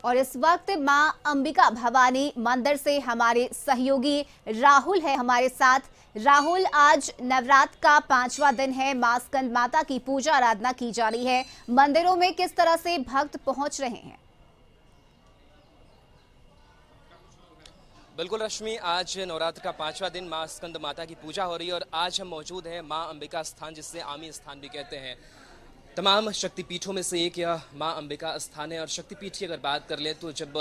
और इस वक्त मां अंबिका भवानी मंदिर से हमारे सहयोगी राहुल है हमारे साथ। राहुल, आज नवरात्र का 5वां दिन है, मां स्कंद माता की पूजा आराधना की जा रही है। मंदिरों में किस तरह से भक्त पहुंच रहे हैं? बिल्कुल रश्मि, आज नवरात्र का 5वां दिन मां स्कंद माता की पूजा हो रही है और आज हम मौजूद हैं मां अंबिका स्थान, जिससे आमी स्थान भी कहते हैं। तमाम शक्तिपीठों में से एक यह मां अंबिका स्थान है और शक्तिपीठ की अगर बात कर ले तो जब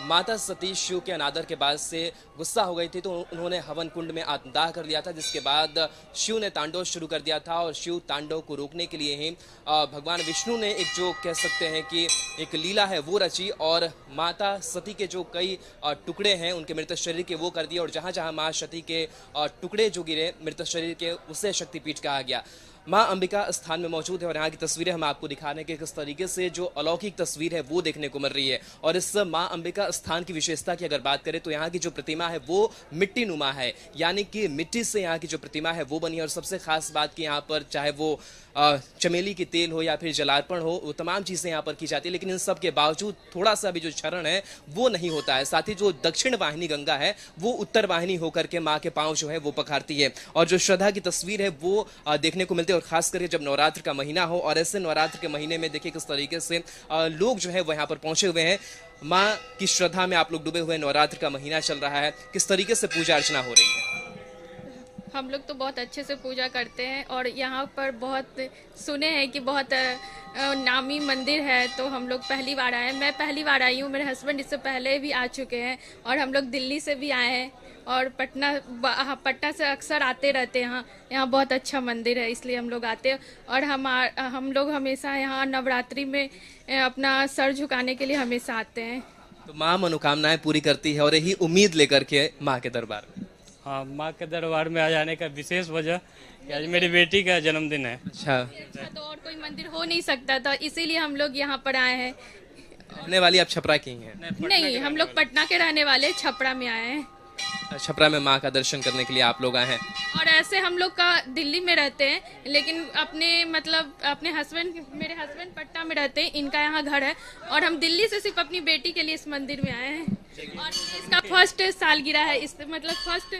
माता सती शिव के अनादर के बाद से गुस्सा हो गई थी तो उन्होंने हवन कुंड में आत्मदाह कर दिया था, जिसके बाद शिव ने तांडव शुरू कर दिया था। और शिव तांडव को रोकने के लिए ही भगवान विष्णु ने एक जो कह सकते हैं कि एक लीला है वो रची और माता सती के जो कई टुकड़े हैं उनके मृत शरीर के वो कर दिए और जहाँ जहाँ माँ सती के टुकड़े जो गिरे मृत शरीर के उसे शक्तिपीठ कहा गया। मां अंबिका स्थान में मौजूद है और यहाँ की तस्वीरें हम आपको दिखाने के किस तरीके से जो अलौकिक तस्वीर है वो देखने को मिल रही है। और इस मां अंबिका स्थान की विशेषता की अगर बात करें तो यहाँ की जो प्रतिमा है वो मिट्टी नुमा है, यानी कि मिट्टी से यहाँ की जो प्रतिमा है वो बनी है। और सबसे खास बात कि यहाँ पर चाहे वो चमेली की तेल हो या फिर जलार्पण हो, वो तमाम चीज़ें यहाँ पर की जाती है, लेकिन इन सब के बावजूद थोड़ा सा भी जो क्षरण है वो नहीं होता है। साथ ही जो दक्षिण वाहिनी गंगा है वो उत्तर वाहिनी होकर के माँ के पाँव जो है वो पखारती है और जो श्रद्धा की तस्वीर है वो देखने को मिलती है। और खास करके जब नवरात्र का महीना हो और ऐसे नवरात्र के महीने में देखिए किस तरीके से लोग जो है वो यहाँ पर पहुंचे हुए हैं। माँ की श्रद्धा में आप लोग डूबे हुए, नवरात्र का महीना चल रहा है, किस तरीके से पूजा अर्चना हो रही है? हम लोग तो बहुत अच्छे से पूजा करते हैं और यहाँ पर बहुत सुने हैं कि बहुत नामी मंदिर है, तो हम लोग पहली बार आए हैं। मैं पहली बार आई हूँ, मेरे हस्बैंड इससे पहले भी आ चुके हैं और हम लोग दिल्ली से भी आए हैं और पटना से अक्सर आते रहते हैं। यहाँ बहुत अच्छा मंदिर है, इसलिए हम लोग आते हैं। और हम लोग हमेशा यहाँ नवरात्रि में अपना सर झुकाने के लिए हमेशा आते हैं। तो माँ मनोकामनाएं पूरी करती है और यही उम्मीद लेकर के माँ के दरबार में। हाँ, माँ के दरबार में आ जाने का विशेष वजह कि आज मेरी बेटी का जन्मदिन है। अच्छा, तो और कोई मंदिर हो नहीं सकता था, इसीलिए हम लोग यहाँ पर आए हैं। रहने वाली आप छपरा की हैं? नहीं, हम लोग पटना के रहने वाले, छपरा में आए हैं। छपरा में माँ का दर्शन करने के लिए आप लोग आए हैं। और ऐसे हम लोग का दिल्ली में रहते हैं, लेकिन अपने मेरे हस्बैंड पटना में रहते हैं, इनका यहाँ घर है और हम दिल्ली से सिर्फ अपनी बेटी के लिए इस मंदिर में आए हैं। और इसका फर्स्ट सालगिरह है, इस मतलब फर्स्ट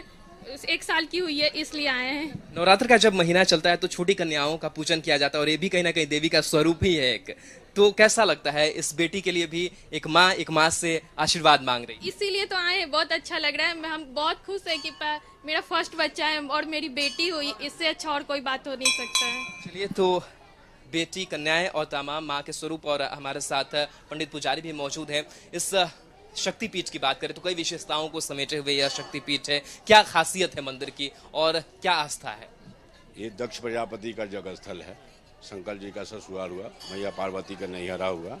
1 साल की हुई है, इसलिए आए हैं। नवरात्र का जब महीना चलता है तो छोटी कन्याओं का पूजन किया जाता है और ये भी कहीं ना कहीं देवी का स्वरूप ही है एक। तो कैसा लगता है इस बेटी के लिए भी एक माँ से आशीर्वाद मांग रही है? इसीलिए तो आए हैं, बहुत अच्छा लग रहा है। हम बहुत खुश है कि मेरा फर्स्ट बच्चा है और मेरी बेटी हुई, इससे अच्छा और कोई बात हो नहीं सकता है। चलिए, तो बेटी, कन्याएं और तमाम माँ के स्वरूप और हमारे साथ पंडित पुजारी भी मौजूद हैं। इस शक्तिपीठ की बात करें तो कई विशेषताओं को समेटे हुए यह शक्तिपीठ है। क्या खासियत है मंदिर की और क्या आस्था है? ये दक्ष प्रजापति का जगह स्थल है। शंकर जी का ससुराल हुआ, मैया पार्वती का नैहरा हुआ।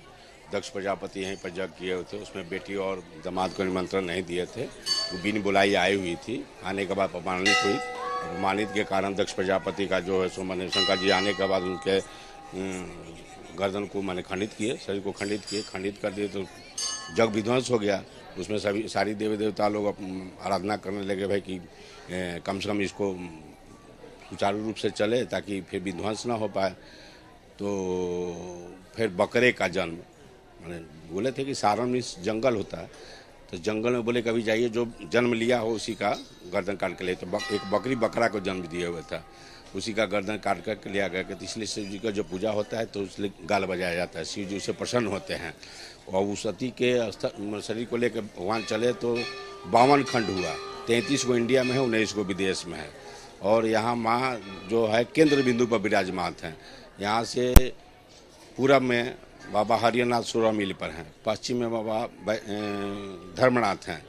दक्ष प्रजापति यहीं पर यज्ञ किए हुए थे, उसमें बेटी और दामाद को निमंत्रण नहीं दिए थे। वो बिन बुलाई आई हुई थी, आने के बाद अपमानित हुई। अपमानित के कारण दक्ष प्रजापति का जो है सो मैंने शंकर जी आने के बाद उनके गर्दन को मैंने खंडित किए, शरीर को खंडित किए, खंडित कर दिए तो जग विध्वंस हो गया। उसमें सारी देवी देवता लोग आराधना करने लगे भाई कि कम से कम इसको सुचारू रूप से चले ताकि फिर विध्वंस ना हो पाए। तो फिर बकरे का जन्म, मैंने बोले थे कि सारण में जंगल होता है, तो जंगल में बोले कभी जाइए जो जन्म लिया हो उसी का गर्दन काट के ले। तो एक बकरी बकरा को जन्म दिए हुए था, उसी का गर्दन काट कर लिया गया। तो इसलिए शिव जी का जो पूजा होता है तो इसलिए गाल बजाया जाता है, शिव जी उससे प्रसन्न होते हैं। और उस सती के शरीर को लेकर भगवान चले तो 52 खंड हुआ, 33 को इंडिया में है, 19 को विदेश में है। और यहाँ माँ जो है केंद्र बिंदु पर विराजमान हैं। यहाँ से पूरब में बाबा हरियरनाथ 16 मील पर हैं, पश्चिम में बाबा धर्मनाथ हैं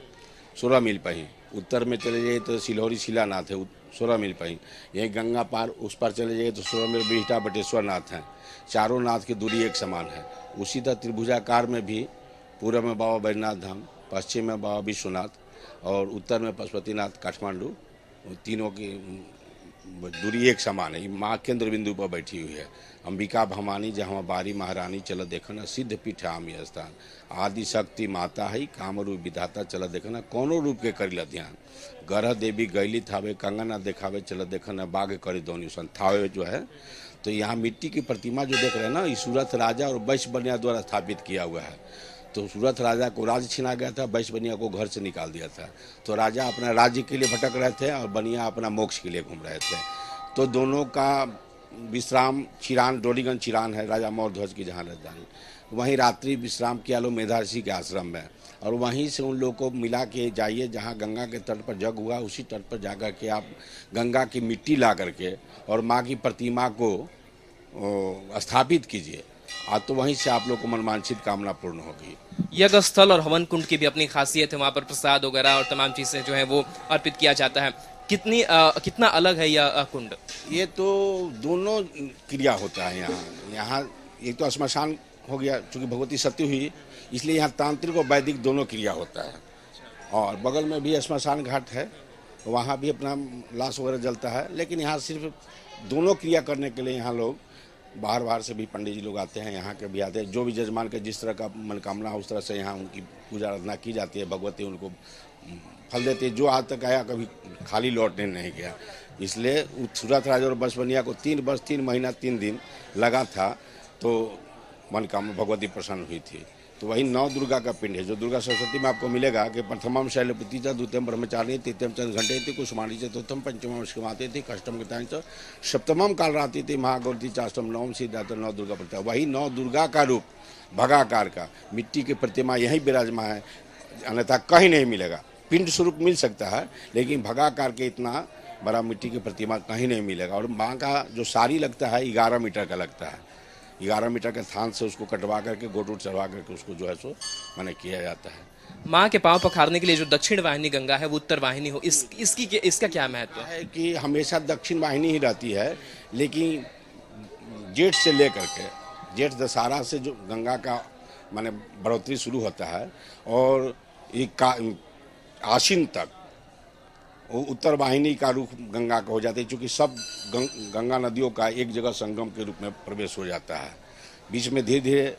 16 मील पर ही, उत्तर में चले जाइए तो सिलौरी शिलानाथ है 16 मील पर ही, यहीं गंगा पार उस पार चले जाइए तो 16 मील बिहटा बटेश्वर नाथ हैं। चारों नाथ की दूरी एक समान है। उसी तरह त्रिभुजाकार में भी पूरब में बाबा बैजनाथ धाम, पश्चिम में बाबा विश्वनाथ और उत्तर में पशुपतिनाथ काठमांडू, तीनों की दूरी एक समान है। माँ केंद्र बिंदु पर बैठी हुई है। अंबिका भवानी जहाँ बारी महारानी चल देखना, सिद्ध पीठ आमी स्थान, आदि शक्ति माता है, कामरूप विधाता चल देखना, कोनो रूप के करिला ध्यान, गरह देवी गैली थावे, कंगना देखावे चल देखना, बाघ करी दोनी सन थावे जो है। तो यहाँ मिट्टी की प्रतिमा जो देख रहे हैं ना, ये सूरत राजा और वैश्य बनिया द्वारा स्थापित किया हुआ है। तो सूरत राजा को राज्य छीना गया था, बैश बनिया को घर से निकाल दिया था। तो राजा अपना राज्य के लिए भटक रहे थे और बनिया अपना मोक्ष के लिए घूम रहे थे। तो दोनों का विश्राम चिरान, डोलीगंज चिरान है राजा मौर्य ध्वज की जहाँ राजधानी, वहीं रात्रि विश्राम किया लो मेधा ऋषि के आश्रम में, और वहीं से उन लोगों को मिला के जाइए जहाँ गंगा के तट पर जग हुआ, उसी तट पर जाकर के आप गंगा की मिट्टी ला करके और माँ की प्रतिमा को स्थापित कीजिए, आज तो वहीं से आप लोग को मनवांछित कामना पूर्ण होगी। यज्ञ स्थल और हवन कुंड की भी अपनी खासियत है, वहाँ पर प्रसाद वगैरह और तमाम चीज़ें जो है वो अर्पित किया जाता है। कितना अलग है यह कुंड? ये तो दोनों क्रिया होता है यहाँ एक तो श्मशान हो गया, चूँकि भगवती सती हुई इसलिए यहाँ तांत्रिक और वैदिक दोनों क्रिया होता है, और बगल में भी श्मशान घाट है, वहाँ भी अपना लाश वगैरह जलता है। लेकिन यहाँ सिर्फ दोनों क्रिया करने के लिए यहाँ लोग बाहर से भी पंडित जी लोग आते हैं, यहाँ के भी आते हैं। जो भी जजमान के जिस तरह का मनोकामना उस तरह से यहाँ उनकी पूजा आराधना की जाती है, भगवती उनको फल देती है। जो आज तक आया कभी खाली लौटने नहीं गया। इसलिए सूरत राजा और बैश बनिया को 3 वर्ष 3 महीना 3 दिन लगा था, तो मनोकामना भगवती प्रसन्न हुई थी। तो वही 9 दुर्गा का पिंड है, जो दुर्गा सरस्वती में आपको मिलेगा कि प्रथमम शैलपुत्री च, द्वितीयम ब्रह्मचारिणी, तृतीयम चंद्रघंटे थी, कुसुमाणी च चतुर्थम, पंचमम शिवमाते थी, कष्टम गताएं च, सप्तमम कालरात्रि थी, महागौरी चाष्टम, नवम सिद्धार्थ, 9 दुर्गा प्रतिमा। वही 9 दुर्गा का रूप भगाकार का मिट्टी की प्रतिमा यहीं विराजमान है, अन्यथा कहीं नहीं मिलेगा। पिंड स्वरूप मिल सकता है, लेकिन भगाकार के इतना बड़ा मिट्टी की प्रतिमा कहीं नहीं मिलेगा। और माँ का जो साड़ी लगता है 11 मीटर का लगता है, 11 मीटर के थान से उसको कटवा करके गोटूट चढ़वा करके उसको जो है सो मैंने किया जाता है। माँ के पांव पखारने के लिए जो दक्षिण वाहिनी गंगा है वो उत्तर वाहिनी हो, इसका क्या महत्व है कि हमेशा दक्षिण वाहिनी ही रहती है, लेकिन जेठ से लेकर के जेठ दशहरा से जो गंगा का माने बढ़ोतरी शुरू होता है और आश्विन तक वो उत्तर वाहिनी का रूप गंगा का हो जाता है, क्योंकि सब गंगा नदियों का एक जगह संगम के रूप में प्रवेश हो जाता है। बीच में धीरे धीरे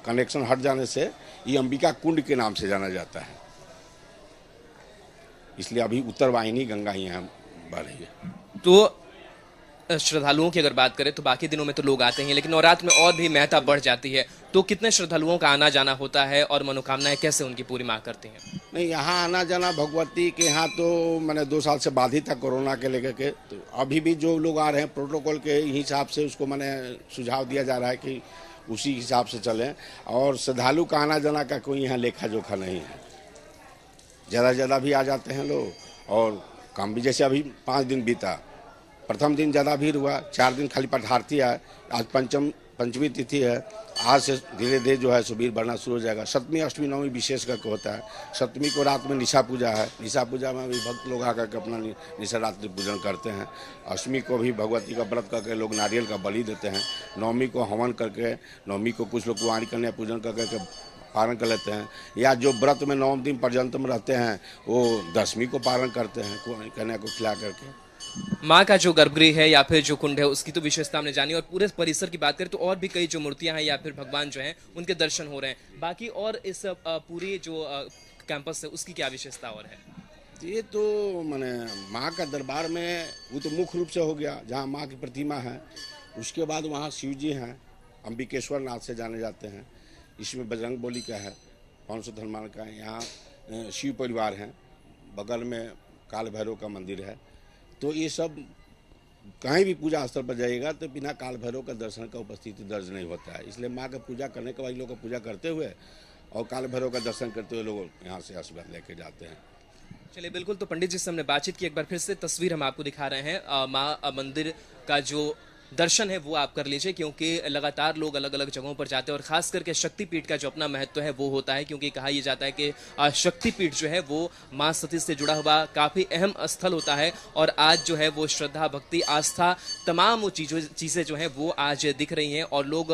कनेक्शन हट जाने से ये अंबिका कुंड के नाम से जाना जाता है, इसलिए अभी उत्तर वाहिनी गंगा ही यहाँ बह रही है। तो श्रद्धालुओं की अगर बात करें तो बाकी दिनों में तो लोग आते हैं, लेकिन नवरात्र में और भी महत्ता बढ़ जाती है। तो कितने श्रद्धालुओं का आना जाना होता है और मनोकामनाएं कैसे उनकी पूरी माँ करती हैं? नहीं, यहाँ आना जाना भगवती के यहाँ तो मैंने 2 साल से बाधित था कोरोना के लेकर के, तो अभी भी जो लोग आ रहे हैं प्रोटोकॉल के हिसाब से उसको मैंने सुझाव दिया जा रहा है कि उसी हिसाब से चलें। और श्रद्धालु का आना जाना का कोई यहाँ लेखा जोखा नहीं है, ज़्यादा भी आ जाते हैं लोग और कम भी। जैसे अभी 5 दिन बीता, प्रथम दिन ज़्यादा भीड़ हुआ, 4 दिन खाली पठारती है, आज पंचमी तिथि है, आज से धीरे धीरे जो है सो भीड़ बढ़ना शुरू हो जाएगा। सप्तमी अष्टमी नवमी विशेष करके होता है। सप्तमी को रात में निशा पूजा है, निशा पूजा में भी भक्त लोग आकर के अपना निशा रात्रि पूजन करते हैं। अष्टमी को भी भगवती का व्रत करके लोग नारियल का बलि देते हैं। नवमी को हवन करके, नवमी को कुछ लोग कुंवारी कन्या पूजन करके पारण कर लेते हैं, या जो व्रत में 9 दिन पर्यंत में रहते हैं वो 10वीं को पारण करते हैं कुंवारी कन्या को खिला करके। माँ का जो गर्भगृह है या फिर जो कुंड है उसकी तो विशेषता हमने जानी, और पूरे परिसर की बात करें तो और भी कई जो मूर्तियां हैं या फिर भगवान जो हैं उनके दर्शन हो रहे हैं। बाकी और इस पूरी जो कैंपस है उसकी क्या विशेषता और है? ये तो माने माँ का दरबार में वो तो मुख्य रूप से हो गया, जहाँ माँ की प्रतिमा है। उसके बाद वहाँ शिव जी हैं, अंबिकेश्वर नाथ से जाने जाते हैं। इसमें बजरंग बली का है, पवन हनुमान का है। यहाँ शिव परिवार हैं, बगल में काल भैरव का मंदिर है। तो ये सब कहीं भी पूजा स्थल पर जाइएगा तो बिना काल भैरव का दर्शन का उपस्थिति दर्ज नहीं होता है। इसलिए माँ का पूजा करने के बाद लोग का पूजा करते हुए और काल भैरव का दर्शन करते हुए लोग यहाँ से आशीर्वाद लेके जाते हैं। चलिए, बिल्कुल। तो पंडित जी से हमने बातचीत की, एक बार फिर से तस्वीर हम आपको दिखा रहे हैं। माँ मंदिर का जो दर्शन है वो आप कर लीजिए, क्योंकि लगातार लोग अलग अलग जगहों पर जाते हैं और खास करके शक्तिपीठ का जो अपना महत्व है वो होता है, क्योंकि कहा यह जाता है कि शक्तिपीठ जो है वो माँ सती से जुड़ा हुआ काफ़ी अहम स्थल होता है। और आज जो है वो श्रद्धा, भक्ति, आस्था, तमाम वो चीज़ें जो हैं वो आज दिख रही हैं और लोग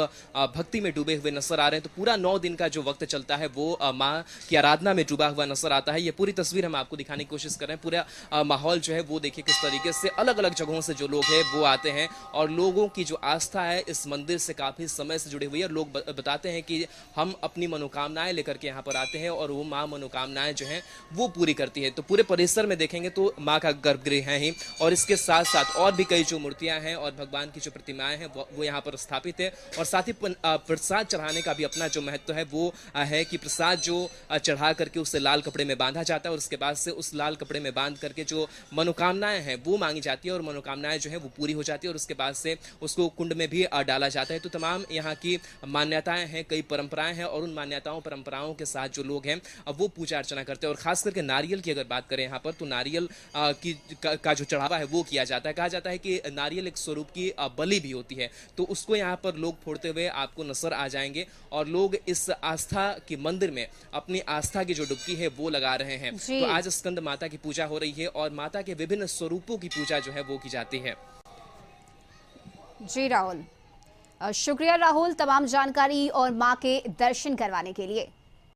भक्ति में डूबे हुए नजर आ रहे हैं। तो पूरा 9 दिन का जो वक्त चलता है वो माँ की आराधना में डूबा हुआ नजर आता है। ये पूरी तस्वीर हम आपको दिखाने की कोशिश कर रहे हैं। पूरा माहौल जो है वो देखिए किस तरीके से अलग अलग जगहों से जो लोग हैं वो आते हैं और लोग लोगों की जो आस्था है इस मंदिर से काफी समय से जुड़ी हुई है। लोग बताते हैं कि हम अपनी मनोकामनाएं लेकर के यहाँ पर आते हैं और वो माँ मनोकामनाएं जो हैं वो पूरी करती है। तो पूरे परिसर में देखेंगे तो माँ का गर्भगृह है ही, और इसके साथ साथ और भी कई जो मूर्तियां हैं और भगवान की जो प्रतिमाएं हैं वो यहाँ पर स्थापित है। और साथ ही प्रसाद चढ़ाने का भी अपना जो महत्व है वो है कि प्रसाद जो चढ़ा करके उसे लाल कपड़े में बांधा जाता है और उसके बाद से उस लाल कपड़े में बांध करके जो मनोकामनाएं हैं वो मांगी जाती है और मनोकामनाएं जो है वो पूरी हो जाती है और उसके बाद से उसको कुंड में भी डाला जाता है। तो तमाम यहाँ की मान्यताएं हैं, कई परंपराएं हैं और उन मान्यताओं परंपराओं के साथ जो लोग हैं वो पूजा अर्चना करते हैं। और खास करके नारियल की अगर बात करें यहाँ पर तो नारियल का जो चढ़ावा है वो किया जाता है। कहा जाता है कि नारियल एक स्वरूप की बलि भी होती है, तो उसको यहाँ पर लोग फोड़ते हुए आपको नजर आ जाएंगे और लोग इस आस्था के मंदिर में अपनी आस्था की जो डुबकी है वो लगा रहे हैं। तो आज स्कंद माता की पूजा हो रही है और माता के विभिन्न स्वरूपों की पूजा जो है वो की जाती है। जी राहुल, शुक्रिया राहुल तमाम जानकारी और मां के दर्शन करवाने के लिए।